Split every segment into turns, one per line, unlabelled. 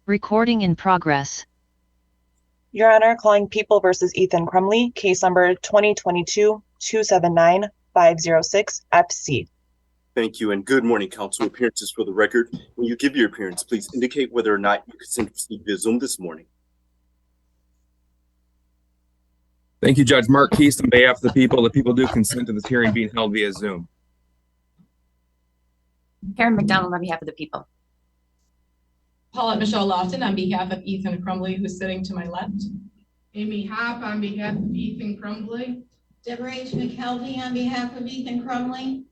Recording in progress.
Your Honor, calling People versus Ethan Crumley, case number 2022-279-506 FC.
Thank you, and good morning, counsel. Appearances for the record. When you give your appearance, please indicate whether or not you consent to proceed via Zoom this morning.
Thank you, Judge Mark Keast. On behalf of the people do consent to this hearing being held via Zoom.
Karen McDonald on behalf of the people.
Paulette Michelle Lofton on behalf of Ethan Crumley, who's sitting to my left.
Amy Hopp on behalf of Ethan Crumley.
Deborah H. McKelvey on behalf of Ethan Crumley.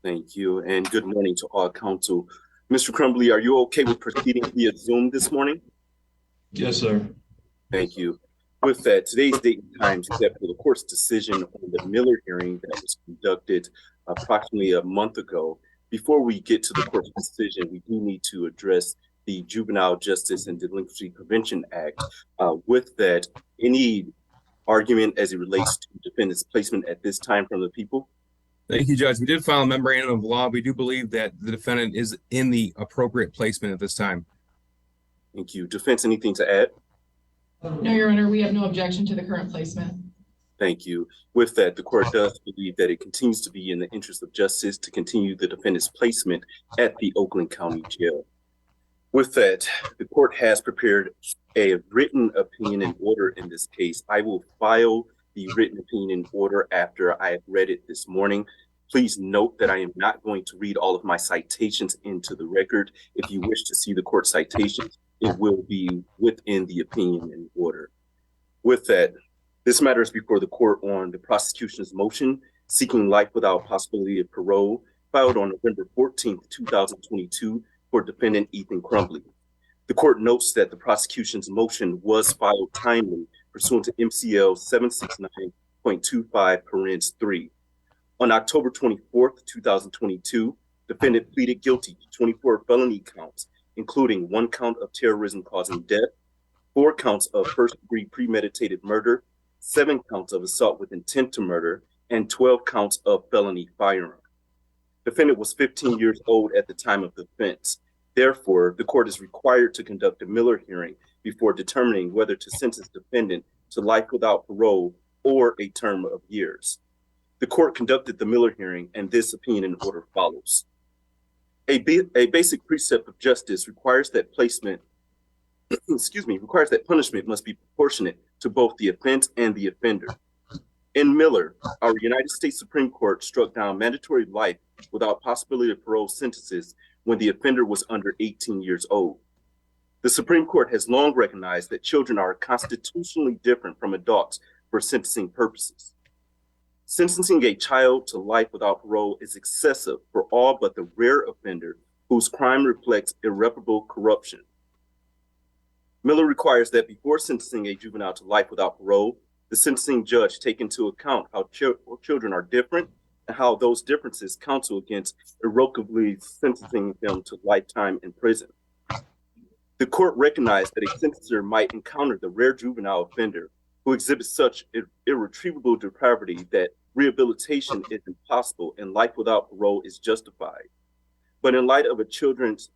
Thank you, and good morning to all counsel. Mr. Crumley, are you okay with proceeding via Zoom this morning?
Yes, sir.
Thank you. With that, today's date and time is set for the court's decision on the Miller hearing that was conducted approximately a month ago. Before we get to the court's decision, we do need to address the Juvenile Justice and Delinquency Prevention Act. With that, any argument as it relates to defendant's placement at this time from the people?
Thank you, Judge. We did file a memorandum of law. We do believe that the defendant is in the appropriate placement at this time.
Thank you. Defense, anything to add?
No, Your Honor, we have no objection to the current placement.
Thank you. With that, the court does believe that it continues to be in the interest of justice to continue the defendant's placement at the Oakland County Jail. With that, the court has prepared a written opinion and order in this case. I will file the written opinion and order after I have read it this morning. Please note that I am not going to read all of my citations into the record. If you wish to see the court citations, it will be within the opinion and order. With that, this matter is before the court on the prosecution's motion seeking life without possibility of parole, filed on November 14th, 2022 for defendant Ethan Crumley. The court notes that the prosecution's motion was filed timely pursuant to MCL 769.25(3). On October 24th, 2022, defendant pleaded guilty to 24 felony counts, including 1 count of terrorism causing death, 4 counts of first-degree premeditated murder, 7 counts of assault with intent to murder, and 12 counts of felony firearm. Defendant was 15 years old at the time of the offense. Therefore, the court is required to conduct a Miller hearing before determining whether to sentence defendant to life without parole or a term of years. The court conducted the Miller hearing, and this opinion and order follows. A basic precept of justice requires that requires that punishment must be proportionate to both the offense and the offender. In Miller, our United States Supreme Court struck down mandatory life without possibility of parole sentences when the offender was under 18 years old. The Supreme Court has long recognized that children are constitutionally different from adults for sentencing purposes. Sentencing a child to life without parole is excessive for all but the rare offender whose crime reflects irreparable corruption. Miller requires that before sentencing a juvenile to life without parole, the sentencing judge take into account how children are different and how those differences counsel against irrevocably sentencing them to lifetime in prison. The court recognized that a sentencer might encounter the rare juvenile offender who exhibits such irretrievable depravity that rehabilitation is impossible and life without parole is justified. But in light of a child's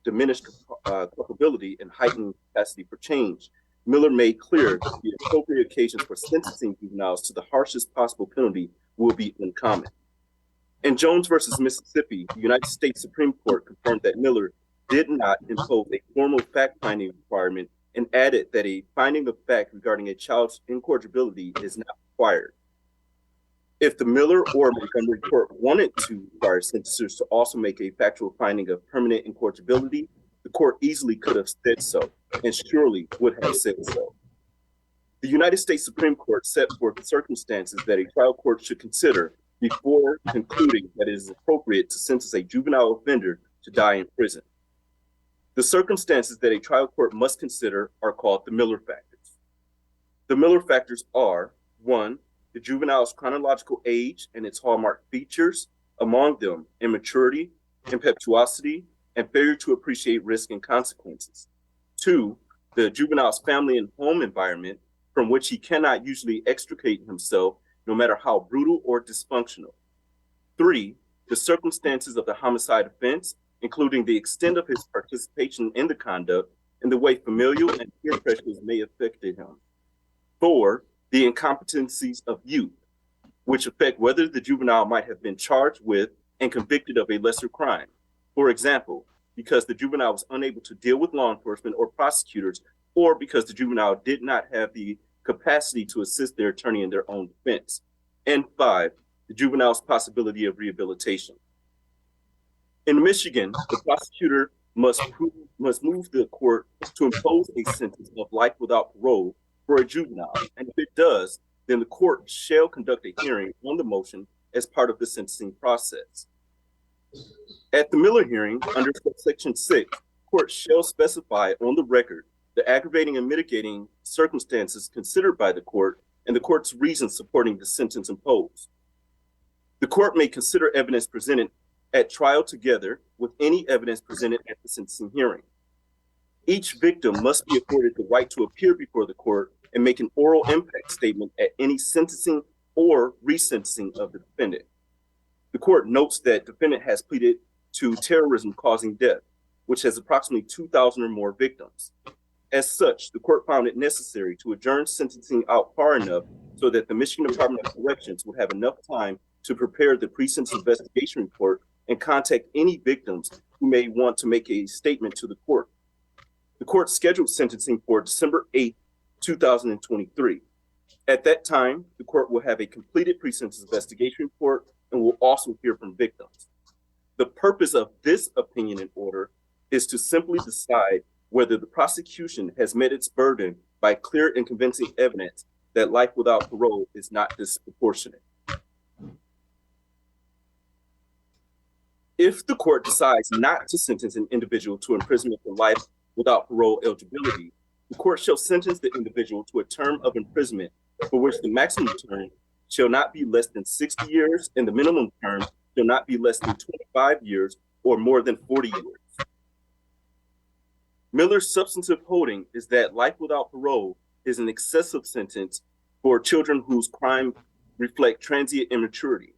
diminished culpability and heightened capacity for change, Miller made clear that the appropriate occasions for sentencing juveniles to the harshest possible penalty will be uncommon. In Jones versus Mississippi, the United States Supreme Court confirmed that Miller did not impose a formal fact-finding requirement and added that a finding of fact regarding a child's incorrigibility is not required. If the Miller or Montgomery court wanted to require sentencers to also make a factual finding of permanent incorrigibility, the court easily could have said so, and surely would have said so. The United States Supreme Court set forth the circumstances that a trial court should consider before concluding that it is appropriate to sentence a juvenile offender to die in prison. The circumstances that a trial court must consider are called the Miller factors. The Miller factors are: 1, the juvenile's chronological age and its hallmark features, among them immaturity, impetuosity, and failure to appreciate risk and consequences. 2, the juvenile's family and home environment from which he cannot usually extricate himself, no matter how brutal or dysfunctional. 3, the circumstances of the homicide offense, including the extent of his participation in the conduct and the way familial and peer pressures may have affected him. 4, the incompetencies of youth, which affect whether the juvenile might have been charged with and convicted of a lesser crime. For example, because the juvenile was unable to deal with law enforcement or prosecutors, or because the juvenile did not have the capacity to assist their attorney in their own defense. And 5, the juvenile's possibility of rehabilitation. In Michigan, the prosecutor must move the court to impose a sentence of life without parole for a juvenile, and if it does, then the court shall conduct a hearing on the motion as part of the sentencing process. At the Miller hearing, under subsection 6, the court shall specify on the record the aggravating and mitigating circumstances considered by the court and the court's reasons supporting the sentence imposed. The court may consider evidence presented at trial together with any evidence presented at the sentencing hearing. Each victim must be afforded the right to appear before the court and make an oral impact statement at any sentencing or resentencing of the defendant. The court notes that defendant has pleaded to terrorism causing death, which has approximately 2,000 or more victims. As such, the court found it necessary to adjourn sentencing out far enough so that the Michigan Department of Corrections would have enough time to prepare the pre-sentence investigation report and contact any victims who may want to make a statement to the court. The court scheduled sentencing for December 8, 2023. At that time, the court will have a completed pre-sentence investigation report and will also hear from victims. The purpose of this opinion and order is to simply decide whether the prosecution has met its burden by clear and convincing evidence that life without parole is not disproportionate. If the court decides not to sentence an individual to imprisonment for life without parole eligibility, the court shall sentence the individual to a term of imprisonment for which the maximum term shall not be less than 60 years and the minimum term shall not be less than 25 years or more than 40 years. Miller's substantive holding is that life without parole is an excessive sentence for children whose crime reflect transient immaturity.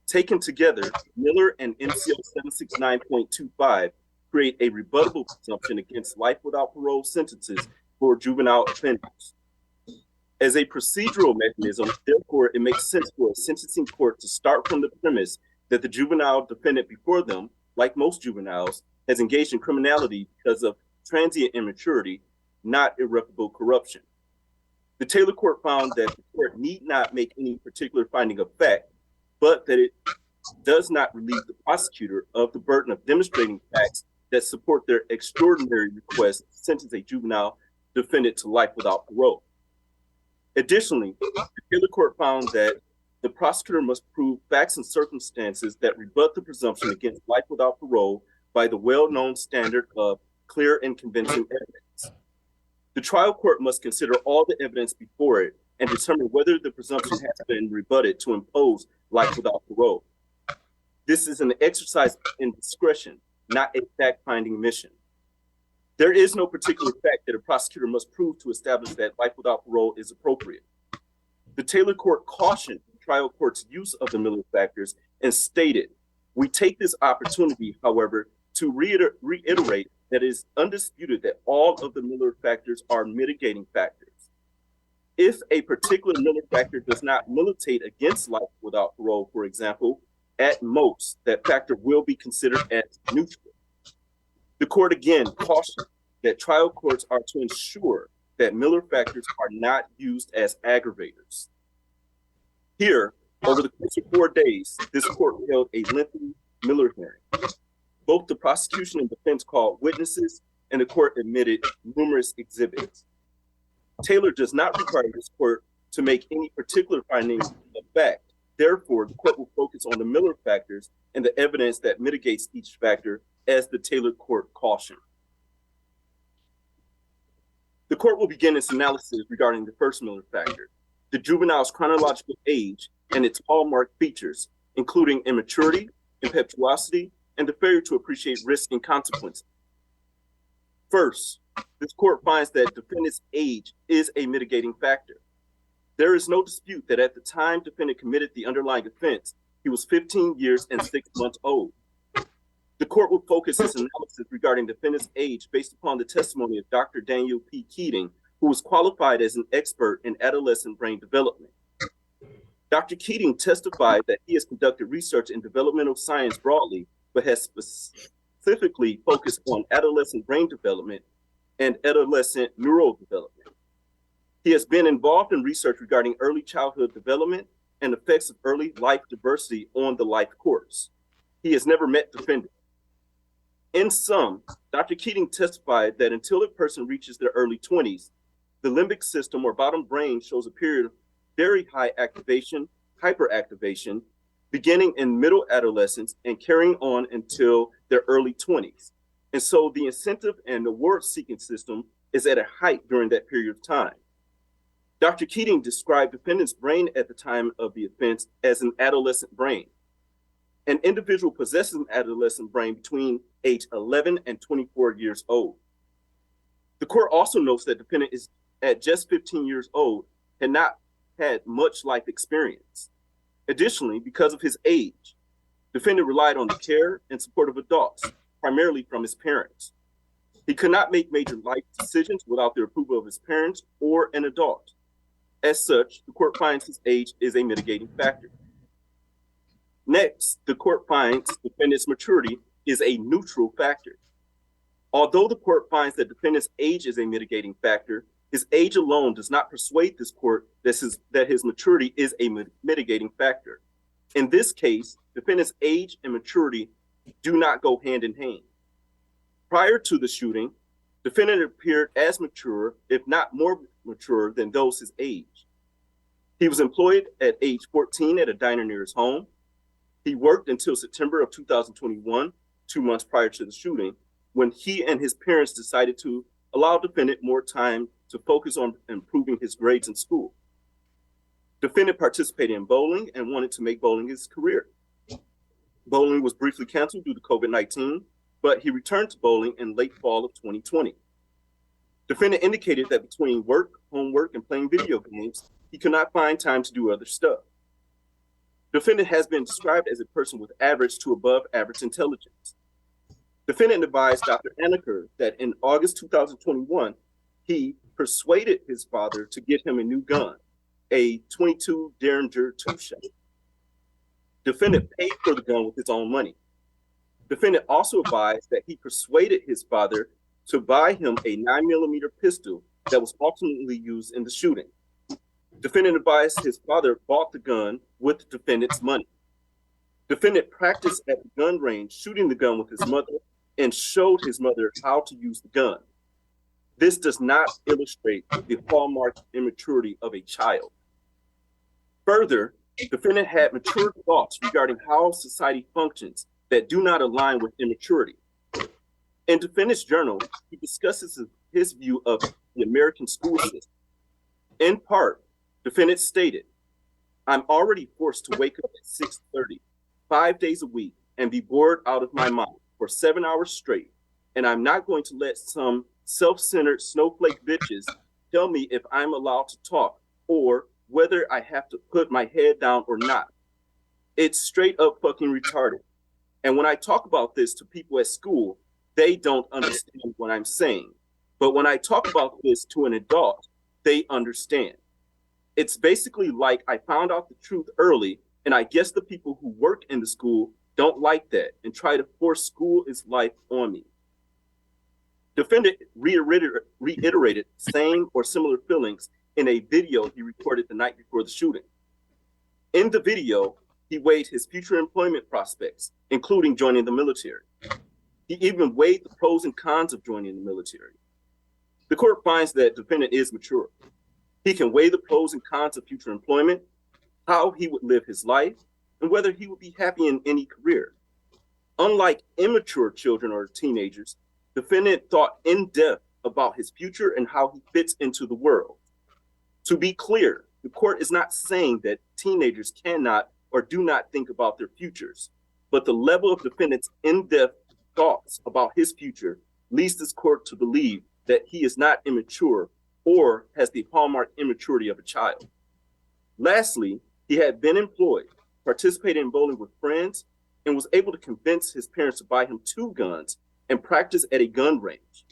Taken together, Miller and MCL 769.25 create a rebuttable presumption against life without parole sentences for juvenile offenders. As a procedural mechanism, therefore, it makes sense for a sentencing court to start from the premise that the juvenile defendant before them, like most juveniles, has engaged in criminality because of transient immaturity, not irreparable corruption. The Taylor Court found that the court need not make any particular finding of fact, but that it does not relieve the prosecutor of the burden of demonstrating facts that support their extraordinary request to sentence a juvenile defendant to life without parole. Additionally, the Taylor Court found that the prosecutor must prove facts and circumstances that rebut the presumption against life without parole by the well-known standard of clear and convincing evidence. The trial court must consider all the evidence before it and determine whether the presumption has been rebutted to impose life without parole. This is an exercise in discretion, not a fact-finding mission. There is no particular fact that a prosecutor must prove to establish that life without parole is appropriate. The Taylor Court cautioned the trial court's use of the Miller factors and stated, "We take this opportunity, however, to reiterate that it is undisputed that all of the Miller factors are mitigating factors. If a particular Miller factor does not militate against life without parole, for example, at most, that factor will be considered as neutral." The court again cautioned that trial courts are to ensure that Miller factors are not used as aggravators. Here, over the course of 4 days, this court held a lengthy Miller hearing. Both the prosecution and defense called witnesses, and the court admitted numerous exhibits. Taylor does not require this court to make any particular findings of fact. Therefore, the court will focus on the Miller factors and the evidence that mitigates each factor, as the Taylor Court cautioned. The court will begin its analysis regarding the first Miller factor, the juvenile's chronological age and its hallmark features, including immaturity, impetuosity, and the failure to appreciate risk and consequences. First, this court finds that defendant's age is a mitigating factor. There is no dispute that at the time defendant committed the underlying offense, he was 15 years and 6 months old. The court will focus its analysis regarding defendant's age based upon the testimony of Dr. Daniel P. Keating, who was qualified as an expert in adolescent brain development. Dr. Keating testified that he has conducted research in developmental science broadly, but has specifically focused on adolescent brain development and adolescent neural development. He has been involved in research regarding early childhood development and effects of early life diversity on the life course. He has never met defendant. In sum, Dr. Keating testified that until a person reaches their early 20s, the limbic system or bottom brain shows a period of very high activation, hyperactivation, beginning in middle adolescence and carrying on until their early 20s. And so the incentive and reward-seeking system is at a height during that period of time. Dr. Keating described defendant's brain at the time of the offense as an adolescent brain. An individual possesses an adolescent brain between age 11 and 24 years old. The court also notes that defendant is at just 15 years old and not had much life experience. Additionally, because of his age, defendant relied on the care and support of adults, primarily from his parents. He could not make major life decisions without the approval of his parents or an adult. As such, the court finds his age is a mitigating factor. Next, the court finds defendant's maturity is a neutral factor. Although the court finds that defendant's age is a mitigating factor, his age alone does not persuade this court that his maturity is a mitigating factor. In this case, defendant's age and maturity do not go hand in hand. Prior to the shooting, defendant appeared as mature, if not more mature than those his age. He was employed at age 14 at a diner near his home. He worked until September of 2021, 2 months prior to the shooting, when he and his parents decided to allow defendant more time to focus on improving his grades in school. Defendant participated in bowling and wanted to make bowling his career. Bowling was briefly canceled due to COVID-19, but he returned to bowling in late fall of 2020. Defendant indicated that between work, homework, and playing video games, he could not find time to do other stuff. Defendant has been described as a person with average to above average intelligence. Defendant advised Dr. Anneker that in August 2021, he persuaded his father to get him a new gun, a .22 Derringer two-shot. Defendant paid for the gun with his own money. Defendant also advised that he persuaded his father to buy him a 9mm pistol that was ultimately used in the shooting. Defendant advised his father bought the gun with the defendant's money. Defendant practiced at the gun range shooting the gun with his mother and showed his mother how to use the gun. This does not illustrate the hallmark immaturity of a child. Further, defendant had mature thoughts regarding how society functions that do not align with immaturity. In defendant's journal, he discusses his view of the American school system. In part, defendant stated, "I'm already forced to wake up at 6:30, 5 days a week, and be bored out of my mind for 7 hours straight, and I'm not going to let some self-centered snowflake bitches tell me if I'm allowed to talk or whether I have to put my head down or not. It's straight up fucking retarded. And when I talk about this to people at school, they don't understand what I'm saying. But when I talk about this to an adult, they understand. It's basically like I found out the truth early, and I guess the people who work in the school don't like that and try to force school is life on me." Defendant reiterated same or similar feelings in a video he recorded the night before the shooting. In the video, he weighed his future employment prospects, including joining the military. He even weighed the pros and cons of joining the military. The court finds that defendant is mature. He can weigh the pros and cons of future employment, how he would live his life, and whether he would be happy in any career. Unlike immature children or teenagers, defendant thought in depth about his future and how he fits into the world. To be clear, the court is not saying that teenagers cannot or do not think about their futures, but the level of defendant's in-depth thoughts about his future leads this court to believe that he is not immature or has the hallmark immaturity of a child. Lastly, he had been employed, participated in bowling with friends, and was able to convince his parents to buy him 2 guns and practice at a gun range.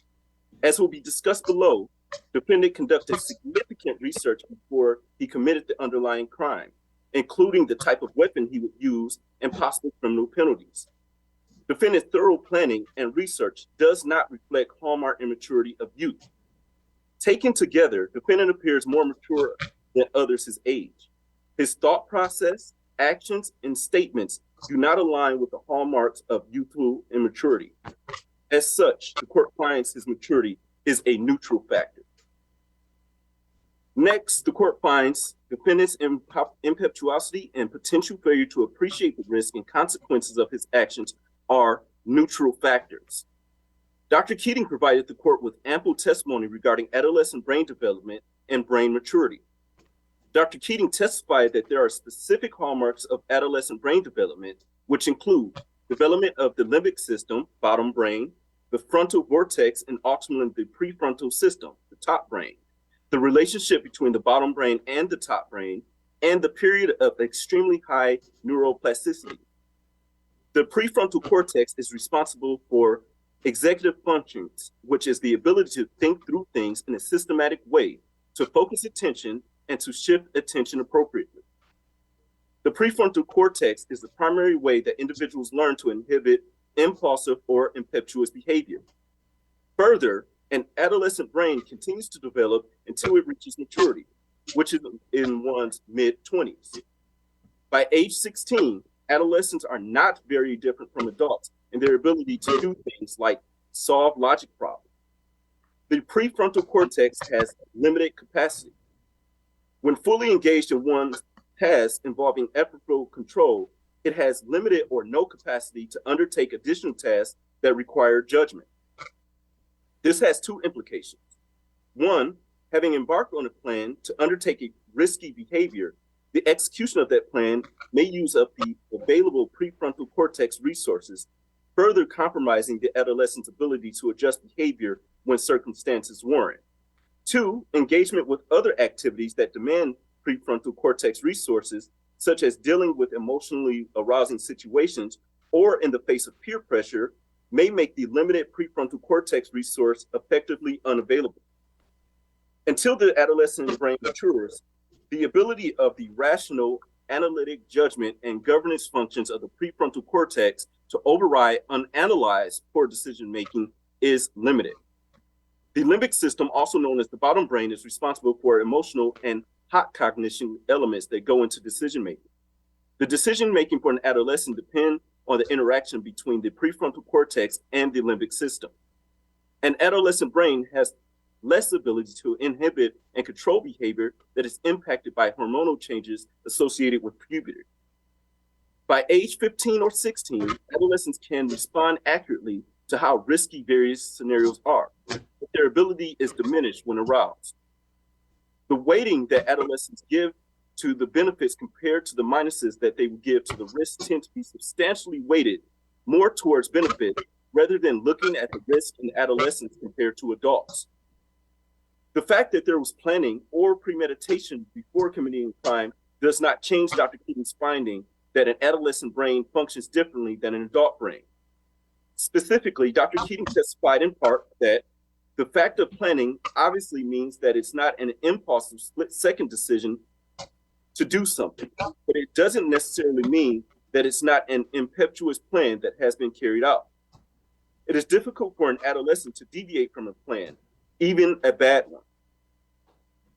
As will be discussed below, defendant conducted significant research before he committed the underlying crime, including the type of weapon he would use and possible criminal penalties. Defendant's thorough planning and research does not reflect hallmark immaturity of youth. Taken together, defendant appears more mature than others his age. His thought process, actions, and statements do not align with the hallmarks of youthful immaturity. As such, the court finds his maturity is a neutral factor. Next, the court finds defendant's impetuosity and potential failure to appreciate the risk and consequences of his actions are neutral factors. Dr. Keating provided the court with ample testimony regarding adolescent brain development and brain maturity. Dr. Keating testified that there are specific hallmarks of adolescent brain development, which include development of the limbic system, bottom brain, the frontal vortex, and ultimately the prefrontal system, the top brain, the relationship between the bottom brain and the top brain, and the period of extremely high neuroplasticity. The prefrontal cortex is responsible for executive functions, which is the ability to think through things in a systematic way, to focus attention, and to shift attention appropriately. The prefrontal cortex is the primary way that individuals learn to inhibit impulsive or impetuous behavior. Further, an adolescent brain continues to develop until it reaches maturity, which is in one's mid-20s. By age 16, adolescents are not very different from adults in their ability to do things like solve logic problems. The prefrontal cortex has limited capacity. When fully engaged in one's tasks involving effortful control, it has limited or no capacity to undertake additional tasks that require judgment. This has 2 implications. 1, having embarked on a plan to undertake a risky behavior, the execution of that plan may use up the available prefrontal cortex resources, further compromising the adolescent's ability to adjust behavior when circumstances warrant. 2, engagement with other activities that demand prefrontal cortex resources, such as dealing with emotionally arousing situations or in the face of peer pressure, may make the limited prefrontal cortex resource effectively unavailable. Until the adolescent brain matures, the ability of the rational, analytic judgment and governance functions of the prefrontal cortex to override unanalyzed poor decision-making is limited. The limbic system, also known as the bottom brain, is responsible for emotional and hot cognition elements that go into decision-making. The decision-making for an adolescent depends on the interaction between the prefrontal cortex and the limbic system. An adolescent brain has less ability to inhibit and control behavior that is impacted by hormonal changes associated with puberty. By age 15 or 16, adolescents can respond accurately to how risky various scenarios are, but their ability is diminished when aroused. The weighting that adolescents give to the benefits compared to the minuses that they would give to the risks tend to be substantially weighted more towards benefit rather than looking at the risk in adolescents compared to adults. The fact that there was planning or premeditation before committing a crime does not change Dr. Keating's finding that an adolescent brain functions differently than an adult brain. Specifically, Dr. Keating testified in part that the fact of planning obviously means that it's not an impulsive split-second decision to do something, but it doesn't necessarily mean that it's not an impetuous plan that has been carried out. It is difficult for an adolescent to deviate from a plan, even a bad one.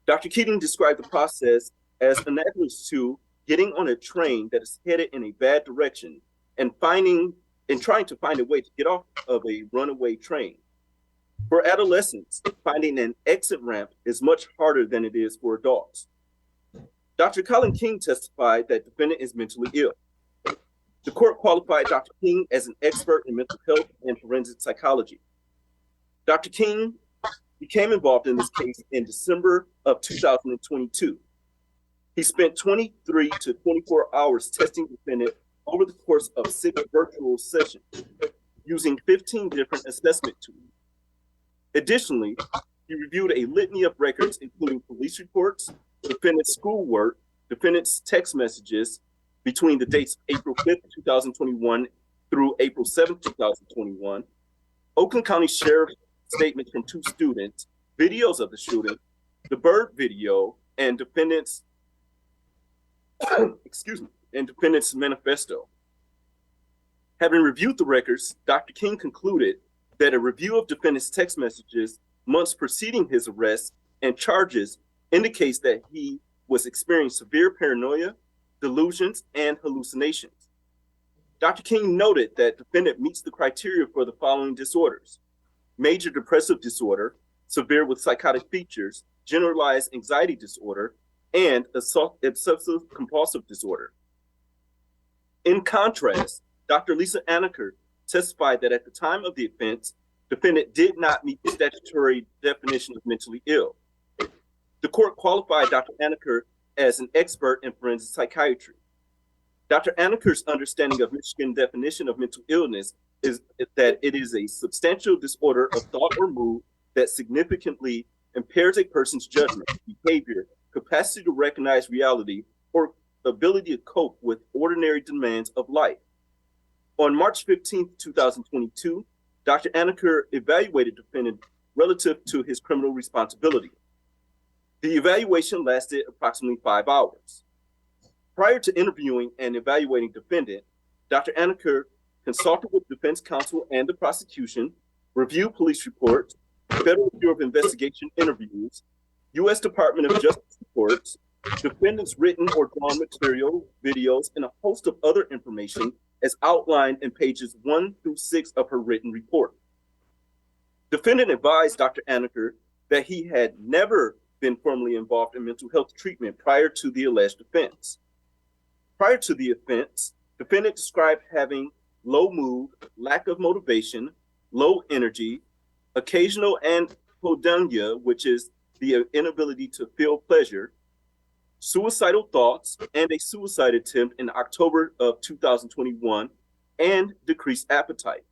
Dr. Keating described the process as analogous to getting on a train that is headed in a bad direction and trying to find a way to get off of a runaway train. For adolescents, finding an exit ramp is much harder than it is for adults. Dr. Colin King testified that the defendant is mentally ill. The court qualified Dr. King as an expert in mental health and forensic psychology. Dr. King became involved in this case in December of 2022. He spent 23 to 24 hours testing the defendant over the course of 6 virtual sessions using 15 different assessment tools. Additionally, he reviewed a litany of records, including police reports, defendant's schoolwork, defendant's text messages, between the dates of April 5th, 2021 through April 7th, 2021, Oakland County Sheriff's statements from 2 students, videos of the shooting, the bird video, and defendant's and defendant's manifesto. Having reviewed the records, Dr. King concluded that a review of defendant's text messages months preceding his arrest and charges indicates that he was experiencing severe paranoia, delusions, and hallucinations. Dr. King noted that defendant meets the criteria for the following disorders: major depressive disorder, severe with psychotic features, generalized anxiety disorder, and obsessive compulsive disorder. In contrast, Dr. Lisa Anaker testified that at the time of the offense, defendant did not meet the statutory definition of mentally ill. The court qualified Dr. Anaker as an expert in forensic psychiatry. Dr. Anaker's understanding of Michigan definition of mental illness is that it is a substantial disorder of thought or mood that significantly impairs a person's judgment, behavior, capacity to recognize reality, or ability to cope with ordinary demands of life. On March 15, 2022, Dr. Anaker evaluated defendant relative to his criminal responsibility. The evaluation lasted approximately 5 hours. Prior to interviewing and evaluating defendant, Dr. Anaker consulted with defense counsel and the prosecution, reviewed police reports, Federal Bureau of Investigation interviews, U.S. Department of Justice reports, defendant's written or drawn material, videos, and a host of other information as outlined in pages 1 through 6 of her written report. Defendant advised Dr. Anaker that he had never been formally involved in mental health treatment prior to the alleged offense. Prior to the offense, defendant described having low mood, lack of motivation, low energy, occasional anhedonia, which is the inability to feel pleasure, suicidal thoughts, and a suicide attempt in October of 2021, and decreased appetite.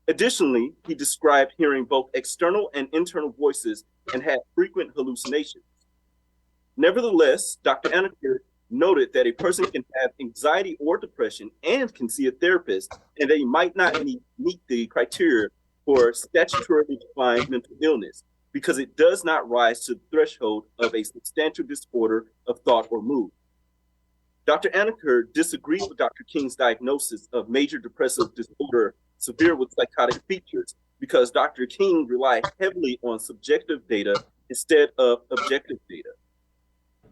Additionally, he described hearing both external and internal voices and had frequent hallucinations. Nevertheless, Dr. Anaker noted that a person can have anxiety or depression and can see a therapist, and they might not meet the criteria for statutorily defined mental illness because it does not rise to the threshold of a substantial disorder of thought or mood. Dr. Anaker disagreed with Dr. King's diagnosis of major depressive disorder severe with psychotic features because Dr. King relied heavily on subjective data instead of objective data.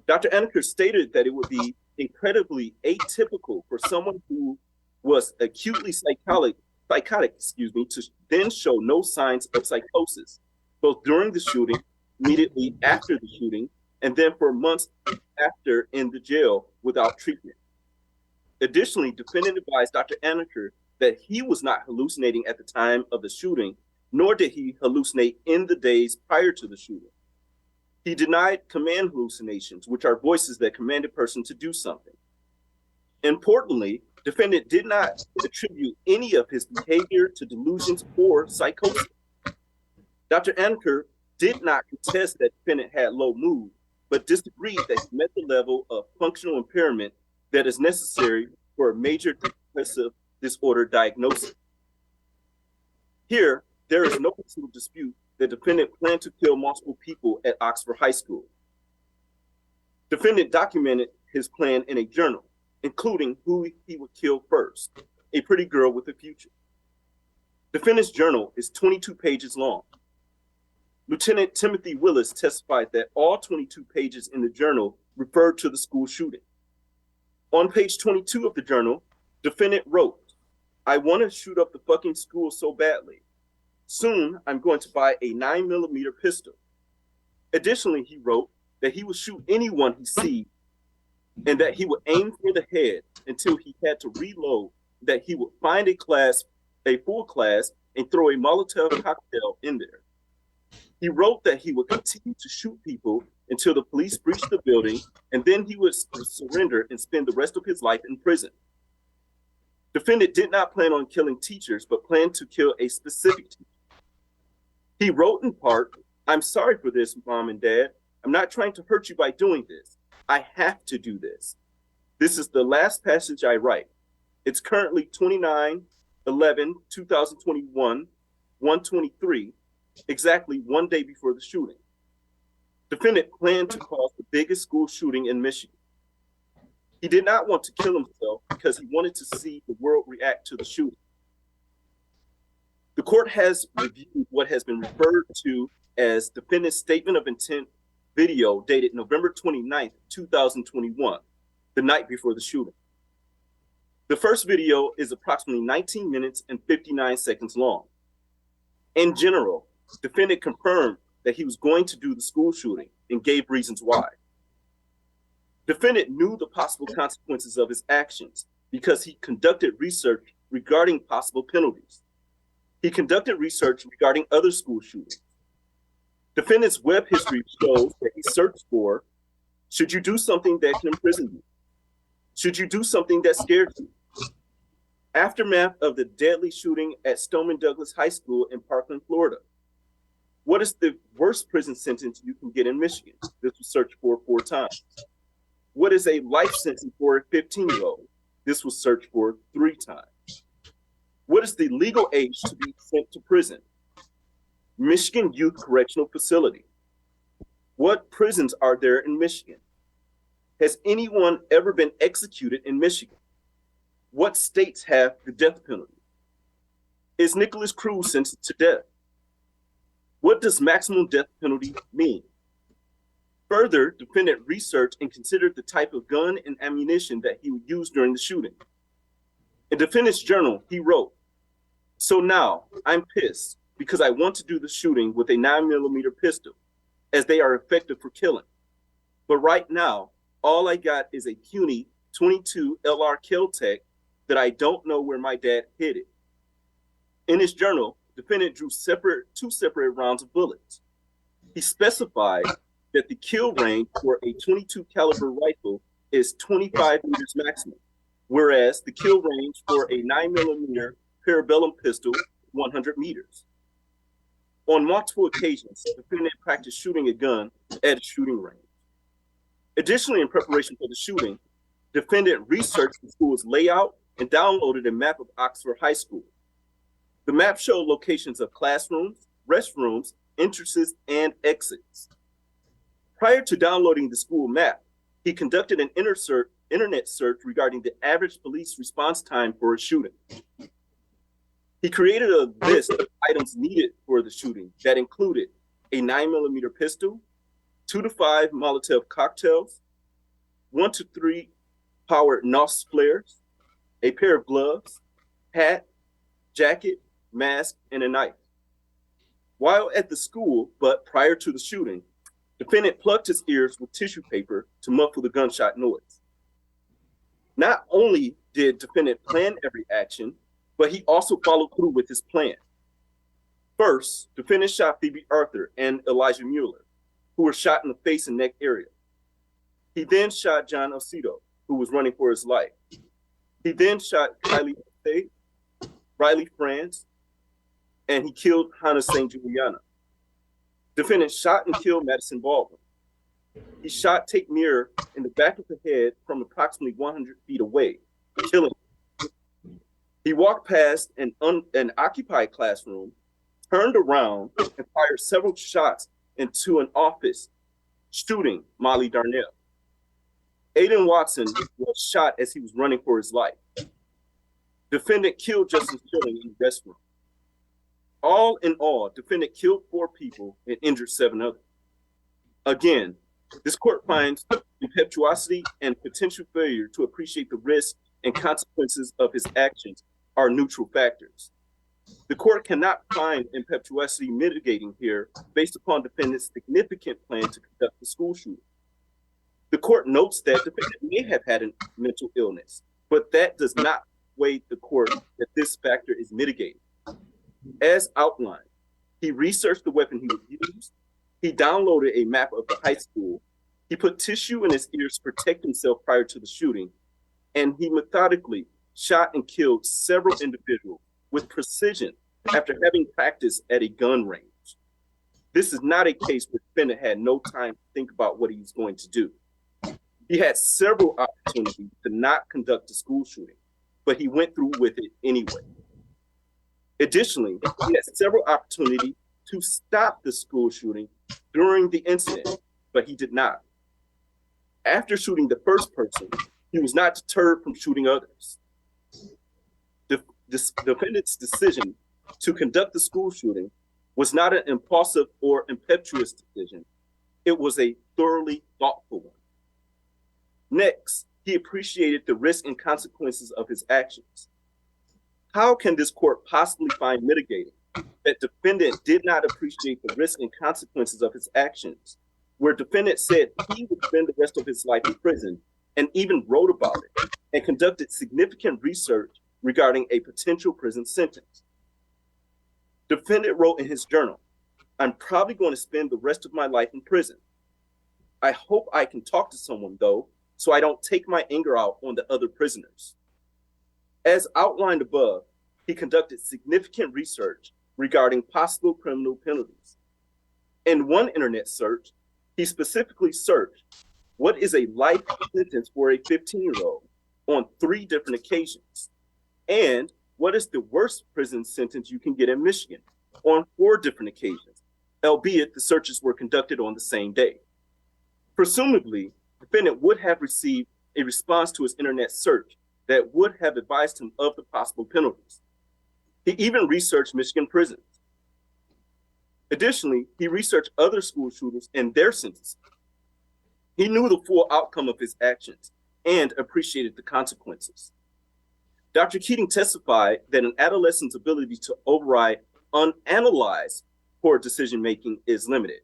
Dr. Anaker stated that it would be incredibly atypical for someone who was acutely psychotic, to then show no signs of psychosis, both during the shooting, immediately after the shooting, and then for months after in the jail without treatment. Additionally, defendant advised Dr. Anaker that he was not hallucinating at the time of the shooting, nor did he hallucinate in the days prior to the shooting. He denied command hallucinations, which are voices that command a person to do something. Importantly, defendant did not attribute any of his behavior to delusions or psychosis. Dr. Anaker did not contest that defendant had low mood, but disagreed that he met the level of functional impairment that is necessary for a major depressive disorder diagnosis. Here, there is no reasonable dispute that defendant planned to kill multiple people at Oxford High School. Defendant documented his plan in a journal, including who he would kill first, a pretty girl with a future. Defendant's journal is 22 pages long. Lieutenant Timothy Willis testified that all 22 pages in the journal referred to the school shooting. On page 22 of the journal, defendant wrote, "I want to shoot up the fucking school so badly. Soon, I'm going to buy a 9mm pistol." Additionally, he wrote that he would shoot anyone he sees and that he would aim for the head until he had to reload, that he would find a full class, and throw a Molotov cocktail in there. He wrote that he would continue to shoot people until the police breached the building, and then he would surrender and spend the rest of his life in prison. Defendant did not plan on killing teachers, but planned to kill a specific teacher. He wrote in part, "I'm sorry for this, Mom and Dad. I'm not trying to hurt you by doing this. I have to do this. This is the last passage I write. It's currently 29/11/2021, 1:23, exactly 1 day before the shooting. Defendant planned to cause the biggest school shooting in Michigan. He did not want to kill himself because he wanted to see the world react to the shooting. The court has reviewed what has been referred to as defendant's statement of intent video dated November 29th, 2021, the night before the shooting. The first video is approximately 19 minutes and 59 seconds long. In general, defendant confirmed that he was going to do the school shooting and gave reasons why. Defendant knew the possible consequences of his actions because he conducted research regarding possible penalties. He conducted research regarding other school shootings. Defendant's web history shows that he searched for, should you do something that can imprison you? Should you do something that scared you? Aftermath of the deadly shooting at Stoneman Douglas High School in Parkland, Florida. What is the worst prison sentence you can get in Michigan? This was searched for 4 times. What is a life sentence for a 15-year-old? This was searched for 3 times. What is the legal age to be sent to prison? Michigan Youth Correctional Facility. What prisons are there in Michigan? Has anyone ever been executed in Michigan? What states have the death penalty? Is Nicholas Cruz sentenced to death? What does maximum death penalty mean? Further, defendant researched and considered the type of gun and ammunition that he would use during the shooting. In defendant's journal, he wrote, "So now I'm pissed because I want to do the shooting with a 9mm pistol, as they are effective for killing. But right now, all I got is a puny 22 LR Kel-Tec that I don't know where my dad hid it." In his journal, defendant drew 2 separate rounds of bullets. He specified that the kill range for a 22 caliber rifle is 25 meters maximum, whereas the kill range for a 9mm parabellum pistol, 100 meters. On multiple occasions, the defendant practiced shooting a gun at a shooting range. Additionally, in preparation for the shooting, defendant researched the school's layout and downloaded a map of Oxford High School. The map showed locations of classrooms, restrooms, entrances, and exits. Prior to downloading the school map, he conducted an internet search regarding the average police response time for a shooting. He created a list of items needed for the shooting that included a 9mm pistol, 2 to 5 Molotov cocktails, 1 to 3 powered NOS flares, a pair of gloves, hat, jacket, mask, and a knife. While at the school, but prior to the shooting, defendant plugged his ears with tissue paper to muffle the gunshot noise. Not only did defendant plan every action, but he also followed through with his plan. First, defendant shot Phoebe Arthur and Elijah Mueller, who were shot in the face and neck area. He then shot John Ocedo, who was running for his life. He then shot Kylie State, Riley France, and he killed Hannah St. Juliana. Defendant shot and killed Madison Baldwin. He shot Tate Muir in the back of the head from approximately 100 feet away, killing him. He walked past an occupied classroom, turned around, and fired several shots into an office, shooting Molly Darnell. Aiden Watson was shot as he was running for his life. Defendant killed Justin Sterling in the restroom. All in all, defendant killed 4 people and injured 7 others. Again, this court finds impetuosity and potential failure to appreciate the risks and consequences of his actions are neutral factors. The court cannot find impetuosity mitigating here based upon defendant's significant plan to conduct the school shooting. The court notes that defendant may have had a mental illness, but that does not persuade the court that this factor is mitigated. As outlined, he researched the weapon he would use, he downloaded a map of the high school, he put tissue in his ears to protect himself prior to the shooting, and he methodically shot and killed several individuals with precision after having practiced at a gun range. This is not a case where the defendant had no time to think about what he was going to do. He had several opportunities to not conduct a school shooting, but he went through with it anyway. Additionally, he had several opportunities to stop the school shooting during the incident, but he did not. After shooting the first person, he was not deterred from shooting others. The defendant's decision to conduct the school shooting was not an impulsive or impetuous decision. It was a thoroughly thoughtful one. Next, he appreciated the risk and consequences of his actions. How can this court possibly find mitigating that defendant did not appreciate the risk and consequences of his actions, where defendant said he would spend the rest of his life in prison and even wrote about it and conducted significant research regarding a potential prison sentence? Defendant wrote in his journal, "I'm probably going to spend the rest of my life in prison. I hope I can talk to someone though, so I don't take my anger out on the other prisoners." As outlined above, he conducted significant research regarding possible criminal penalties. In one internet search, he specifically searched, "What is a life sentence for a 15-year-old?" on 3 different occasions, and "What is the worst prison sentence you can get in Michigan?" on 4 different occasions, albeit the searches were conducted on the same day. Presumably, the defendant would have received a response to his internet search that would have advised him of the possible penalties. He even researched Michigan prisons. Additionally, he researched other school shooters and their sentences. He knew the full outcome of his actions and appreciated the consequences. Dr. Keating testified that an adolescent's ability to override unanalyzed poor decision-making is limited.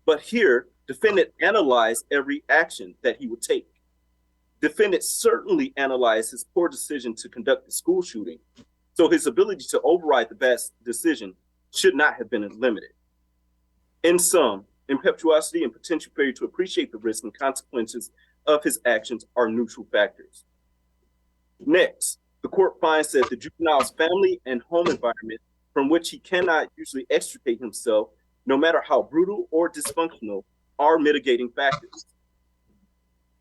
But here, defendant analyzed every action that he would take. Defendant certainly analyzed his poor decision to conduct the school shooting, so his ability to override the best decision should not have been limited. In sum, impetuosity and potential failure to appreciate the risks and consequences of his actions are neutral factors. Next, the court finds that the juvenile's family and home environment from which he cannot usually extricate himself, no matter how brutal or dysfunctional, are mitigating factors.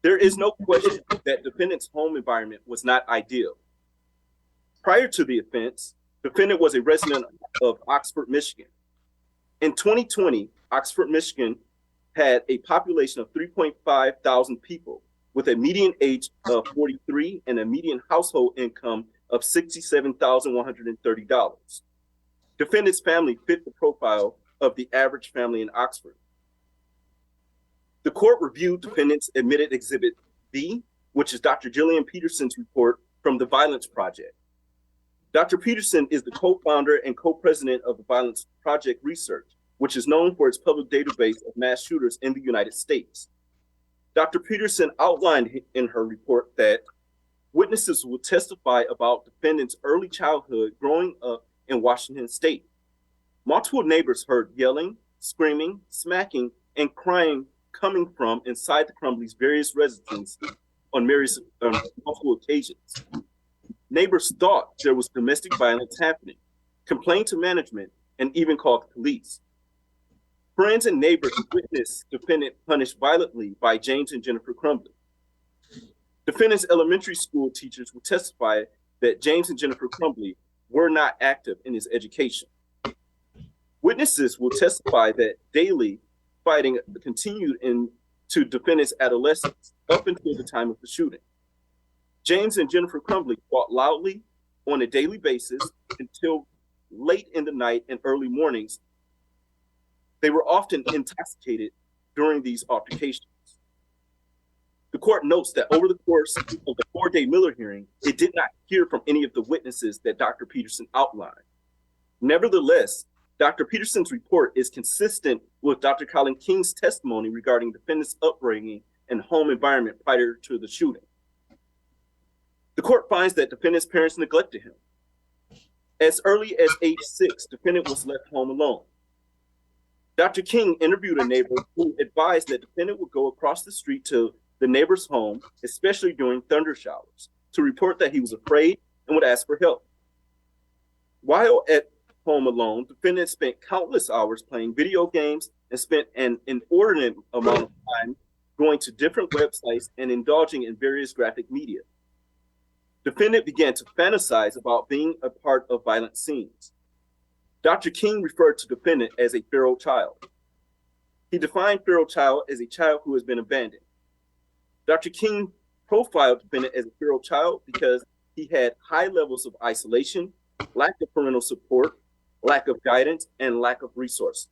There is no question that defendant's home environment was not ideal. Prior to the offense, defendant was a resident of Oxford, Michigan. In 2020, Oxford, Michigan had a population of 3.5 thousand people with a median age of 43 and a median household income of $67,130. Defendant's family fit the profile of the average family in Oxford. The court reviewed defendant's admitted Exhibit B, which is Dr. Jillian Peterson's report from the Violence Project. Dr. Peterson is the co-founder and co-president of the Violence Project Research, which is known for its public database of mass shooters in the United States. Dr. Peterson outlined in her report that witnesses will testify about defendant's early childhood growing up in Washington State. Multiple neighbors heard yelling, screaming, smacking, and crying coming from inside the Crumbley's various residences on multiple occasions. Neighbors thought there was domestic violence happening, complained to management, and even called the police. Friends and neighbors witnessed defendant punished violently by James and Jennifer Crumbley. Defendant's elementary school teachers will testify that James and Jennifer Crumbley were not active in his education. Witnesses will testify that daily fighting continued into defendant's adolescence up until the time of the shooting. James and Jennifer Crumbley fought loudly on a daily basis until late in the night and early mornings. They were often intoxicated during these altercations. The court notes that over the course of the 4-day Miller hearing, it did not hear from any of the witnesses that Dr. Peterson outlined. Nevertheless, Dr. Peterson's report is consistent with Dr. Colin King's testimony regarding defendant's upbringing and home environment prior to the shooting. The court finds that defendant's parents neglected him. As early as age 6, defendant was left home alone. Dr. King interviewed a neighbor who advised that defendant would go across the street to the neighbor's home, especially during thunder showers, to report that he was afraid and would ask for help. While at home alone, defendant spent countless hours playing video games and spent an inordinate amount of time going to different websites, and indulging in various graphic media. Defendant began to fantasize about being a part of violent scenes. Dr. King referred to defendant as a feral child. He defined feral child as a child who has been abandoned. Dr. King profiled defendant as a feral child because he had high levels of isolation, lack of parental support, lack of guidance, and lack of resources.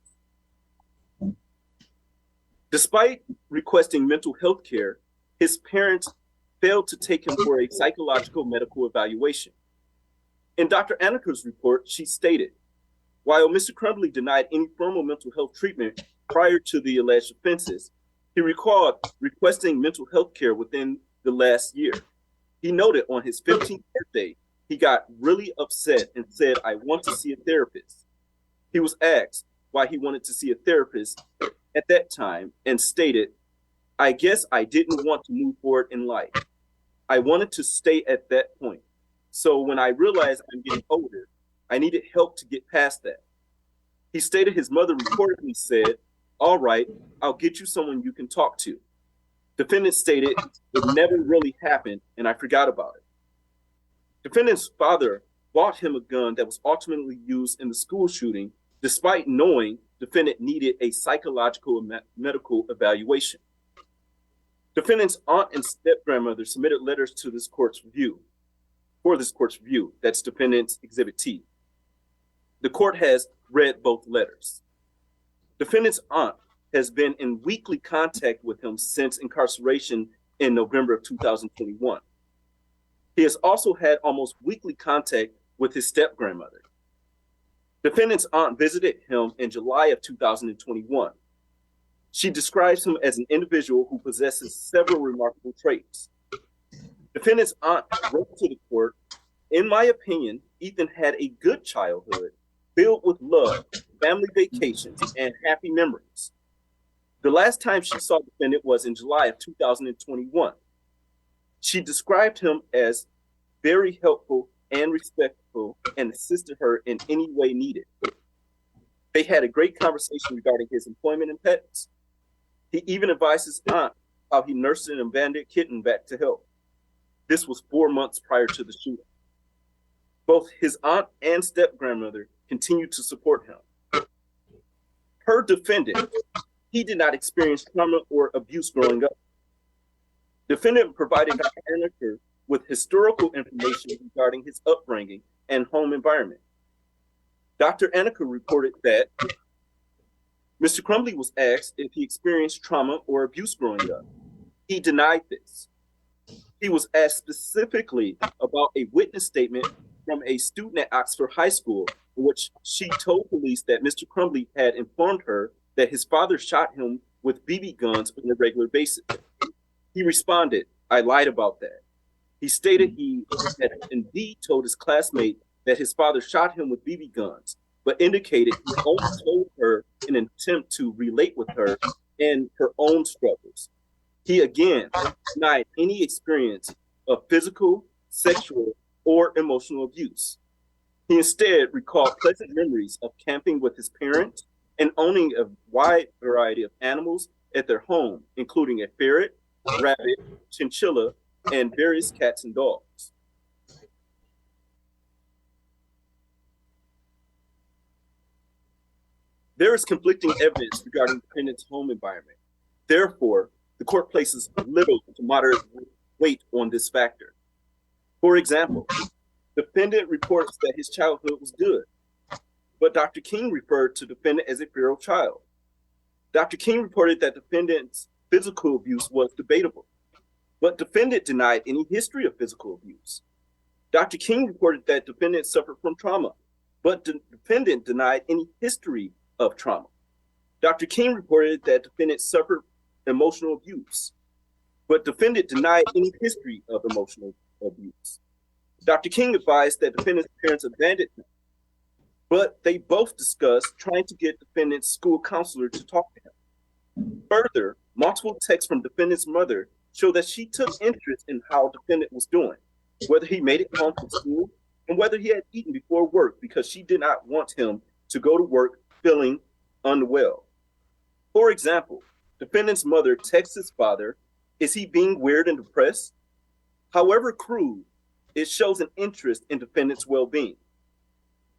Despite requesting mental health care, his parents failed to take him for a psychological medical evaluation. In Dr. Anika's report, she stated, while Mr. Crumbly denied any formal mental health treatment prior to the alleged offenses, he recalled requesting mental health care within the last year. He noted on his 15th birthday, he got really upset and said, "I want to see a therapist." He was asked why he wanted to see a therapist at that time and stated, "I guess I didn't want to move forward in life. I wanted to stay at that point. So when I realized I'm getting older, I needed help to get past that." He stated his mother reportedly said, "All right, I'll get you someone you can talk to." Defendant stated, "It never really happened and I forgot about it." Defendant's father bought him a gun that was ultimately used in the school shooting, despite knowing defendant needed a psychological and medical evaluation. Defendant's aunt and step-grandmother submitted letters to this court's review. For this court's review, that's defendant's Exhibit T. The court has read both letters. Defendant's aunt has been in weekly contact with him since incarceration in November of 2021. He has also had almost weekly contact with his step-grandmother. Defendant's aunt visited him in July of 2021. She describes him as an individual who possesses several remarkable traits. Defendant's aunt wrote to the court, "In my opinion, Ethan had a good childhood filled with love, family vacations, and happy memories." The last time she saw defendant was in July of 2021. She described him as very helpful and respectful and assisted her in any way needed. They had a great conversation regarding his employment and pets. He even advised his aunt how he nursed an abandoned kitten back to health. This was 4 months prior to the shooting. Both his aunt and step-grandmother continued to support him. Per defendant, he did not experience trauma or abuse growing up. Defendant provided Dr. Anika with historical information regarding his upbringing and home environment. Dr. Anika reported that Mr. Crumbly was asked if he experienced trauma or abuse growing up. He denied this. He was asked specifically about a witness statement from a student at Oxford High School, in which she told police that Mr. Crumbly had informed her that his father shot him with BB guns on a regular basis. He responded, "I lied about that." He stated he had indeed told his classmate that his father shot him with BB guns, but indicated he only told her in an attempt to relate with her and her own struggles. He again denied any experience of physical, sexual, or emotional abuse. He instead recalled pleasant memories of camping with his parents and owning a wide variety of animals at their home, including a ferret, rabbit, chinchilla, and various cats and dogs. There is conflicting evidence regarding defendant's home environment. Therefore, the court places little to moderate weight on this factor. For example, defendant reports that his childhood was good, but Dr. King referred to defendant as a feral child. Dr. King reported that defendant's physical abuse was debatable, but defendant denied any history of physical abuse. Dr. King reported that defendant suffered from trauma, but defendant denied any history of trauma. Dr. King reported that defendant suffered emotional abuse, but defendant denied any history of emotional abuse. Dr. King advised that defendant's parents abandoned him, but they both discussed trying to get defendant's school counselor to talk to him. Further, multiple texts from defendant's mother show that she took interest in how defendant was doing, whether he made it home from school, and whether he had eaten before work, because she did not want him to go to work feeling unwell. For example, Defendant's mother texts his father, "Is he being weird and depressed?" However crude, it shows an interest in defendant's well-being.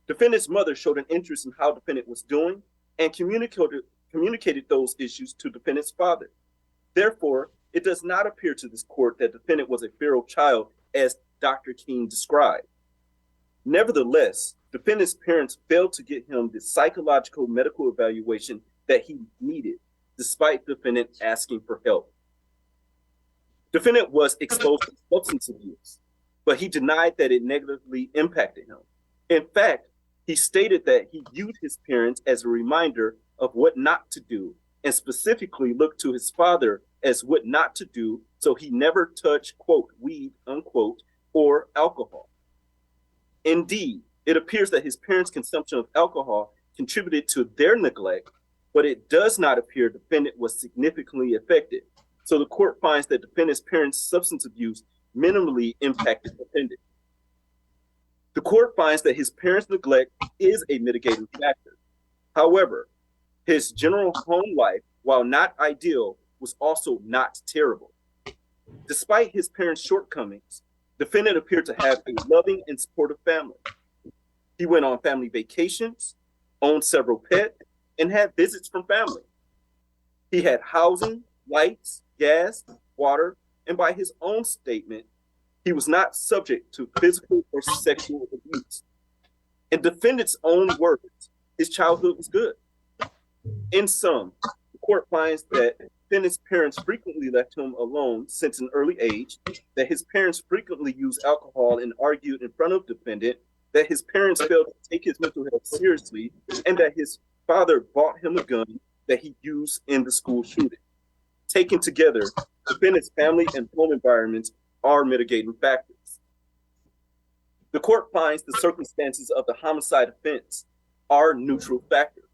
Defendant's mother showed an interest in how defendant was doing and communicated those issues to defendant's father. Therefore, it does not appear to this court that defendant was a feral child as Dr. King described. Nevertheless, defendant's parents failed to get him the psychological medical evaluation that he needed, despite defendant asking for help. Defendant was exposed to substance abuse, but he denied that it negatively impacted him. In fact, he stated that he viewed his parents as a reminder of what not to do, and specifically looked to his father as what not to do, so he never touched, quote, weed, unquote, or alcohol. Indeed, it appears that his parents' consumption of alcohol contributed to their neglect, but it does not appear defendant was significantly affected. So the court finds that defendant's parents' substance abuse minimally impacted defendant. The court finds that his parents' neglect is a mitigating factor. However, his general home life, while not ideal, was also not terrible. Despite his parents' shortcomings, defendant appeared to have a loving and supportive family. He went on family vacations, owned several pets, and had visits from family. He had housing, lights, gas, water, and by his own statement, he was not subject to physical or sexual abuse. In defendant's own words, his childhood was good. In sum, the court finds that defendant's parents frequently left him alone since an early age, that his parents frequently used alcohol and argued in front of defendant, that his parents failed to take his mental health seriously, and that his father bought him a gun that he used in the school shooting. Taken together, defendant's family and home environments are mitigating factors. The court finds the circumstances of the homicide offense are neutral factors.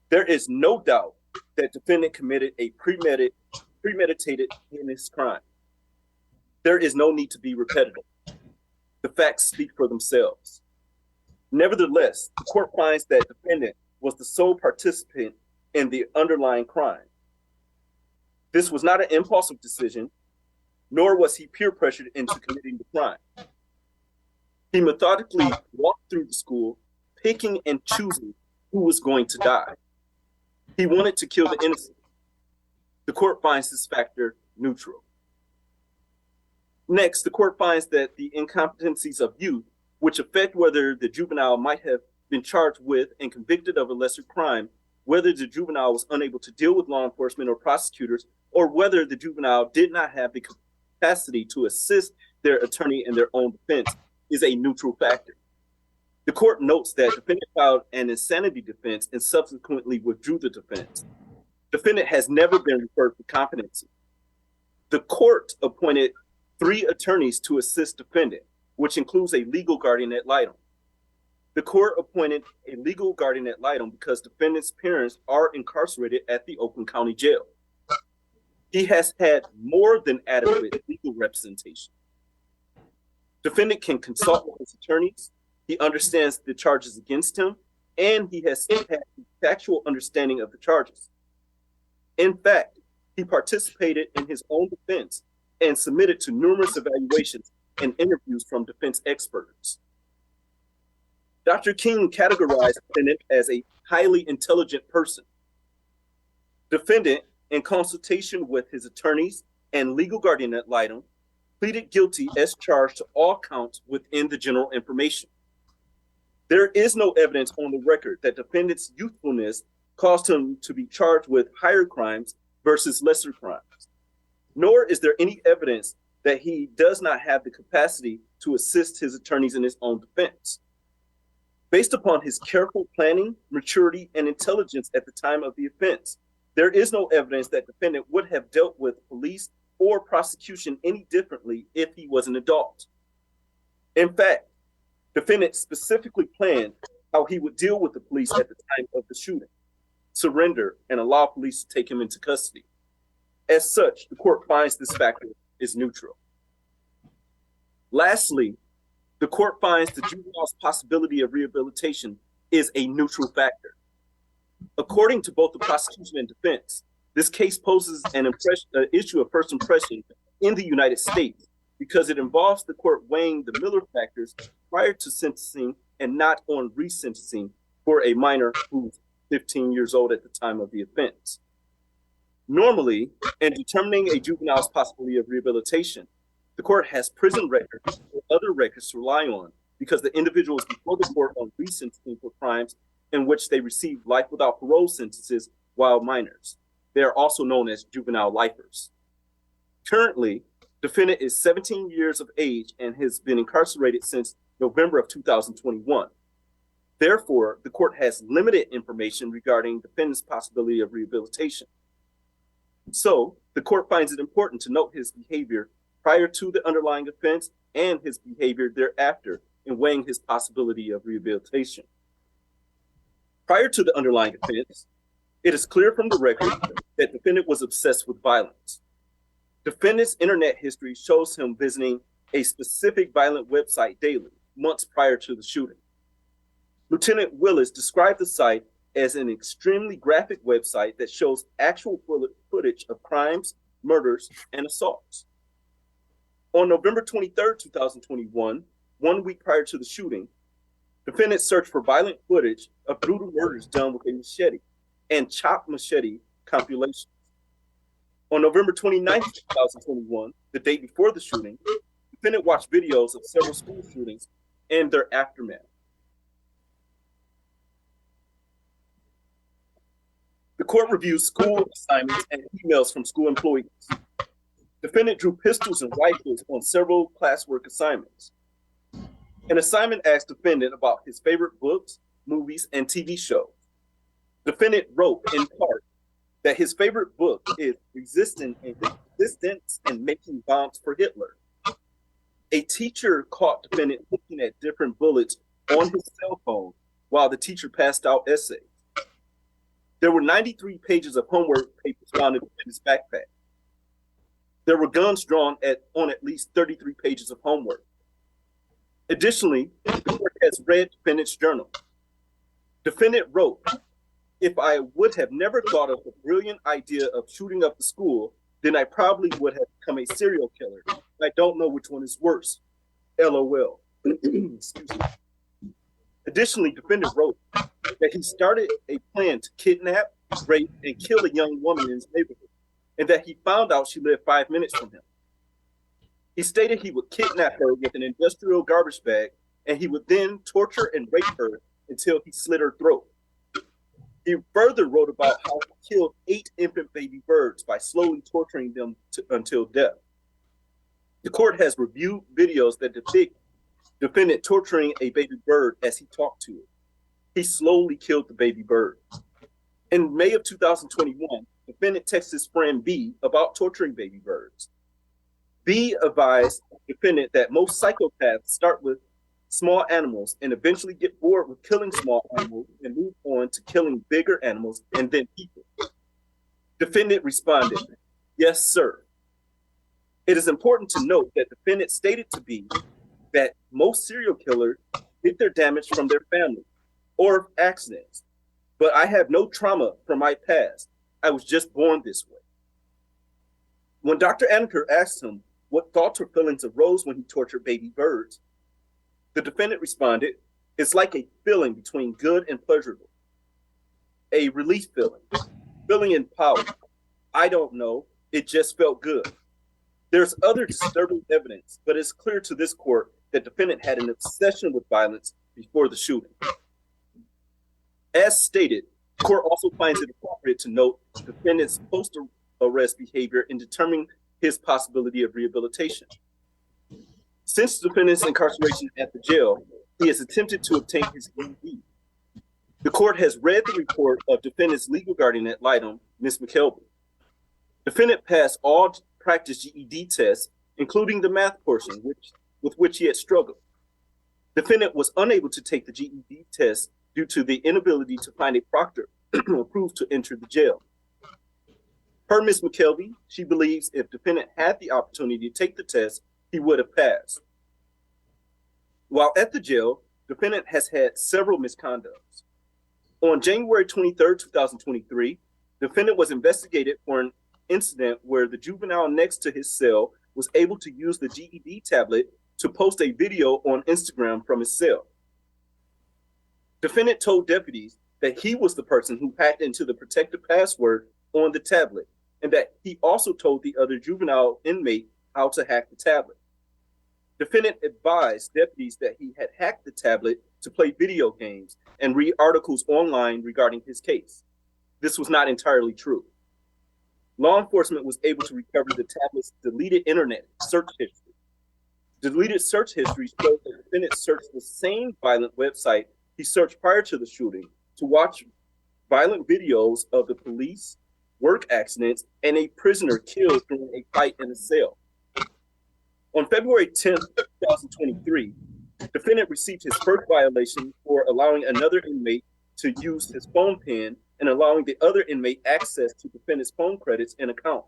There is no doubt that defendant committed a premeditated heinous crime. There is no need to be repetitive. The facts speak for themselves. Nevertheless, the court finds that defendant was the sole participant in the underlying crime. This was not an impulsive decision, nor was he peer pressured into committing the crime. He methodically walked through the school, picking and choosing who was going to die. He wanted to kill the innocent. The court finds this factor neutral. Next, the court finds that the incompetencies of youth, which affect whether the juvenile might have been charged with and convicted of a lesser crime, whether the juvenile was unable to deal with law enforcement or prosecutors, or whether the juvenile did not have the capacity to assist their attorney in their own defense, is a neutral factor. The court notes that defendant filed an insanity defense and subsequently withdrew the defense. Defendant has never been referred for competency. The court appointed 3 attorneys to assist defendant, which includes a legal guardian ad litem. The court appointed a legal guardian ad litem because defendant's parents are incarcerated at the Oakland County Jail. He has had more than adequate legal representation. Defendant can consult with his attorneys. He understands the charges against him, and he has had a factual understanding of the charges. In fact, he participated in his own defense and submitted to numerous evaluations and interviews from defense experts. Dr. King categorized defendant as a highly intelligent person. Defendant, in consultation with his attorneys and legal guardian ad litem, pleaded guilty as charged to all counts within the general information. There is no evidence on the record that defendant's youthfulness caused him to be charged with higher crimes versus lesser crimes, nor is there any evidence that he does not have the capacity to assist his attorneys in his own defense. Based upon his careful planning, maturity, and intelligence at the time of the offense, there is no evidence that defendant would have dealt with police or prosecution any differently if he was an adult. In fact, defendant specifically planned how he would deal with the police at the time of the shooting, surrender, and allow police to take him into custody. As such, the court finds this factor is neutral. Lastly, the court finds the juvenile's possibility of rehabilitation is a neutral factor. According to both the prosecution and defense, This case poses an issue of first impression in the United States because it involves the court weighing the Miller factors prior to sentencing and not on resentencing for a minor who's 15 years old at the time of the offense. Normally, in determining a juvenile's possibility of rehabilitation, the court has prison records or other records to rely on because the individuals before the court on resentencing for crimes in which they received life without parole sentences while minors. They are also known as juvenile lifers. Currently, defendant is 17 years of age and has been incarcerated since November of 2021. Therefore, the court has limited information regarding defendant's possibility of rehabilitation. So, the court finds it important to note his behavior prior to the underlying offense and his behavior thereafter in weighing his possibility of rehabilitation. Prior to the underlying offense, it is clear from the record that defendant was obsessed with violence. Defendant's internet history shows him visiting a specific violent website daily, months prior to the shooting. Lieutenant Willis described the site as an extremely graphic website that shows actual footage of crimes, murders, and assaults. On November 23, 2021, 1 week prior to the shooting, defendant searched for violent footage of brutal murders done with a machete and chopped machete compilations. On November 29, 2021, the day before the shooting, defendant watched videos of several school shootings and their aftermath. The court reviewed school assignments and emails from school employees. Defendant drew pistols and rifles on several classwork assignments. An assignment asked defendant about his favorite books, movies, and TV shows. Defendant wrote in part that his favorite book is Resistance and Making Bombs for Hitler. A teacher caught defendant looking at different bullets on his cell phone while the teacher passed out essays. There were 93 pages of homework papers found in defendant's backpack. There were guns drawn on at least 33 pages of homework. Additionally, the court has read defendant's journal. Defendant wrote, "If I would have never thought of the brilliant idea of shooting up the school, then I probably would have become a serial killer. I don't know which one is worse. LOL." Excuse me. Additionally, defendant wrote that he started a plan to kidnap, rape, and kill a young woman in his neighborhood, and that he found out she lived 5 minutes from him. He stated he would kidnap her with an industrial garbage bag, and he would then torture and rape her until he slit her throat. He further wrote about how he killed 8 infant baby birds by slowly torturing them until death. The court has reviewed videos that depict defendant torturing a baby bird as he talked to it. He slowly killed the baby bird. In May of 2021, defendant texted his friend B about torturing baby birds. B advised defendant that most psychopaths start with small animals and eventually get bored with killing small animals and move on to killing bigger animals and then people. Defendant responded, "Yes, sir." It is important to note that defendant stated to B that most serial killers get their damage from their family or accidents, but I have no trauma from my past. I was just born this way. When Dr. Anker asked him what thoughts or feelings arose when he tortured baby birds, the defendant responded, "It's like a feeling between good and pleasurable. A relief feeling, feeling empowered. I don't know, it just felt good." There's other disturbing evidence, but it's clear to this court that defendant had an obsession with violence before the shooting. As stated, the court also finds it appropriate to note defendant's post-arrest behavior in determining his possibility of rehabilitation. Since the defendant's incarceration at the jail, he has attempted to obtain his GED. The court has read the report of defendant's legal guardian ad litem, Ms. McKelvey. Defendant passed all practice GED tests, including the math portion, with which he had struggled. Defendant was unable to take the GED test due to the inability to find a proctor approved to enter the jail. Per Ms. McKelvey, she believes if defendant had the opportunity to take the test, he would have passed. While at the jail, defendant has had several misconducts. On January 23, 2023, Defendant was investigated for an incident where the juvenile next to his cell was able to use the GED tablet to post a video on Instagram from his cell. Defendant told deputies that he was the person who hacked into the protected password on the tablet, and that he also told the other juvenile inmate how to hack the tablet. Defendant advised deputies that he had hacked the tablet to play video games and read articles online regarding his case. This was not entirely true. Law enforcement was able to recover the tablet's deleted internet search history. Deleted search history showed that the defendant searched the same violent website he searched prior to the shooting to watch violent videos of the police, work accidents, and a prisoner killed during a fight in a cell. On February 10th, 2023, defendant received his first violation for allowing another inmate to use his phone pen and allowing the other inmate access to defendant's phone credits and account.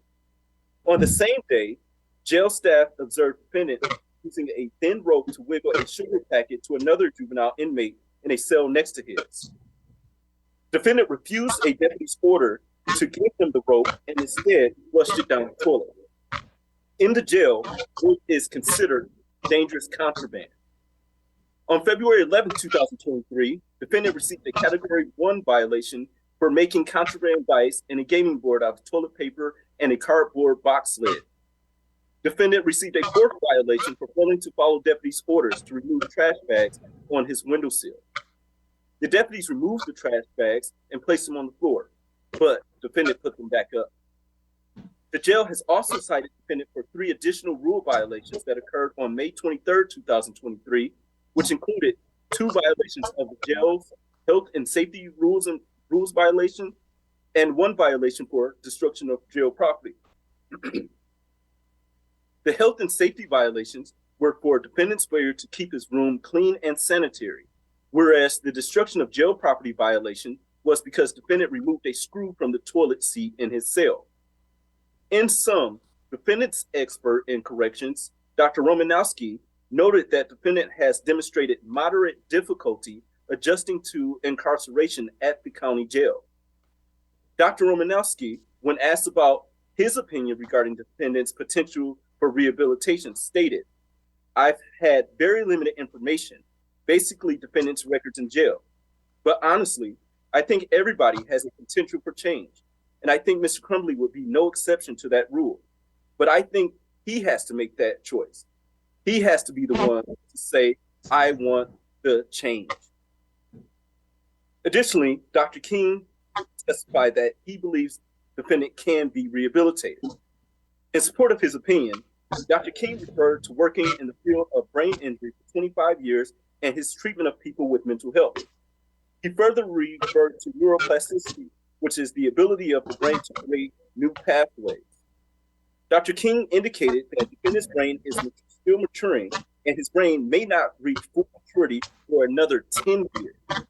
On the same day, jail staff observed defendant using a thin rope to wiggle a sugar packet to another juvenile inmate in a cell next to his. Defendant refused a deputy's order to give him the rope and instead flushed it down the toilet. In the jail, it is considered dangerous contraband. On February 11, 2023, defendant received a Category 1 violation for making contraband dice and a gaming board out of toilet paper and a cardboard box lid. Defendant received a fourth violation for failing to follow deputies' orders to remove trash bags on his windowsill. The deputies removed the trash bags and placed them on the floor, but defendant put them back up. The jail has also cited defendant for 3 additional rule violations that occurred on May 23, 2023, which included 2 violations of the jail's health and safety rules violation and 1 violation for destruction of jail property. The health and safety violations were for defendant's failure to keep his room clean and sanitary, whereas the destruction of jail property violation was because defendant removed a screw from the toilet seat in his cell. In sum, defendant's expert in corrections, Dr. Romanowski, noted that defendant has demonstrated moderate difficulty adjusting to incarceration at the county jail. Dr. Romanowski, when asked about his opinion regarding defendant's potential for rehabilitation, stated, "I've had very limited information, basically defendant's records in jail. But honestly, I think everybody has a potential for change. And I think Mr. Crumbly would be no exception to that rule. But I think he has to make that choice. He has to be the one to say, I want the change." Additionally, Dr. King testified that he believes defendant can be rehabilitated. In support of his opinion, Dr. King referred to working in the field of brain injury for 25 years and his treatment of people with mental health. He further referred to neuroplasticity, which is the ability of the brain to create new pathways. Dr. King indicated that defendant's brain is still maturing and his brain may not reach full maturity for another 10 years.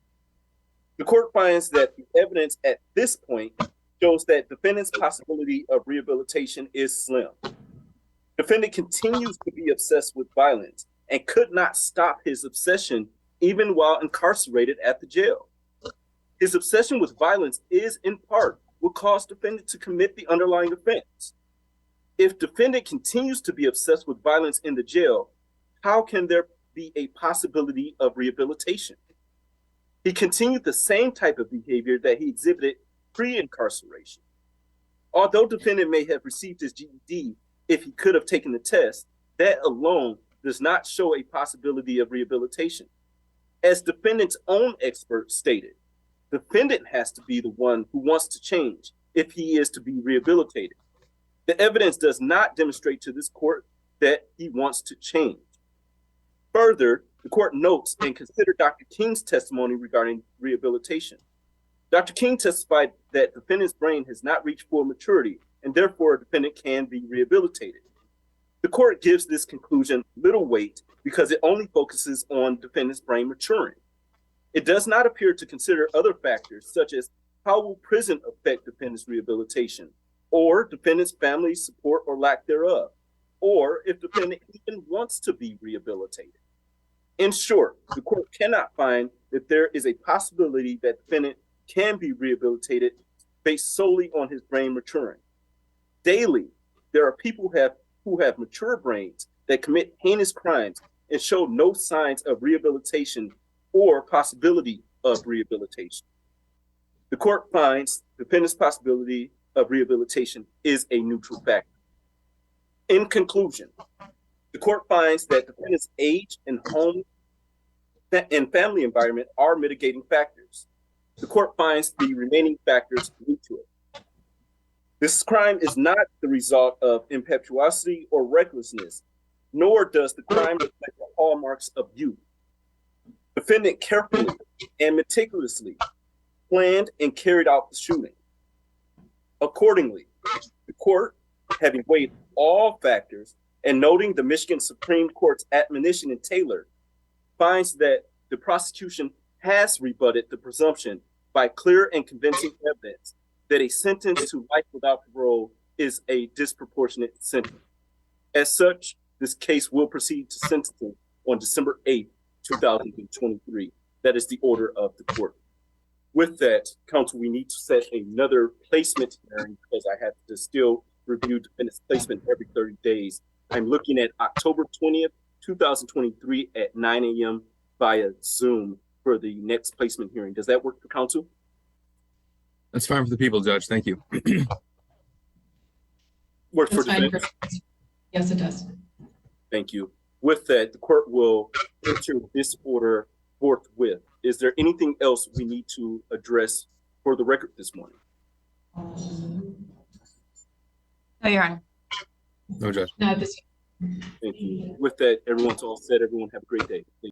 The court finds that the evidence at this point shows that defendant's possibility of rehabilitation is slim. Defendant continues to be obsessed with violence and could not stop his obsession even while incarcerated at the jail. His obsession with violence is in part what caused defendant to commit the underlying offense. If defendant continues to be obsessed with violence in the jail, how can there be a possibility of rehabilitation? He continued the same type of behavior that he exhibited pre-incarceration. Although defendant may have received his GED if he could have taken the test, that alone does not show a possibility of rehabilitation. As defendant's own expert stated, defendant has to be the one who wants to change if he is to be rehabilitated. The evidence does not demonstrate to this court that he wants to change. Further, the court notes and considered Dr. King's testimony regarding rehabilitation. Dr. King testified that defendant's brain has not reached full maturity and therefore a defendant can be rehabilitated. The court gives this conclusion little weight because it only focuses on defendant's brain maturing. It does not appear to consider other factors such as how will prison affect defendant's rehabilitation, or defendant's family support or lack thereof, or if defendant even wants to be rehabilitated. In short, the court cannot find that there is a possibility that defendant can be rehabilitated based solely on his brain maturing. Daily, there are people who have mature brains that commit heinous crimes and show no signs of rehabilitation or possibility of rehabilitation. The court finds defendant's possibility of rehabilitation is a neutral factor. In conclusion, the court finds that defendant's age and home and family environment are mitigating factors. The court finds the remaining factors neutral. This crime is not the result of impetuosity or recklessness, nor does the crime reflect the hallmarks of youth. Defendant carefully and meticulously planned and carried out the shooting. Accordingly, the court, having weighed all factors and noting the Michigan Supreme Court's admonition in Taylor, finds that the prosecution has rebutted the presumption by clear and convincing evidence that a sentence to life without parole is a disproportionate sentence. As such, this case will proceed to sentencing on December 8th, 2023. That is the order of the court. With that, counsel, we need to set another placement hearing because I have to still review defendant's placement every 30 days. I'm looking at October 20th, 2023 at 9 a.m. via Zoom for the next placement hearing. Does that work for counsel?
That's fine for the people, Judge. Thank you.
Works for
That's fine.
defendant?
Yes, it does.
Thank you. With that, the court will enter this order forthwith. Is there anything else we need to address for the record this morning?
No, Your Honor.
No, Judge.
Not this.
Thank you. With that, everyone's all set. Everyone have a great day. Thank you.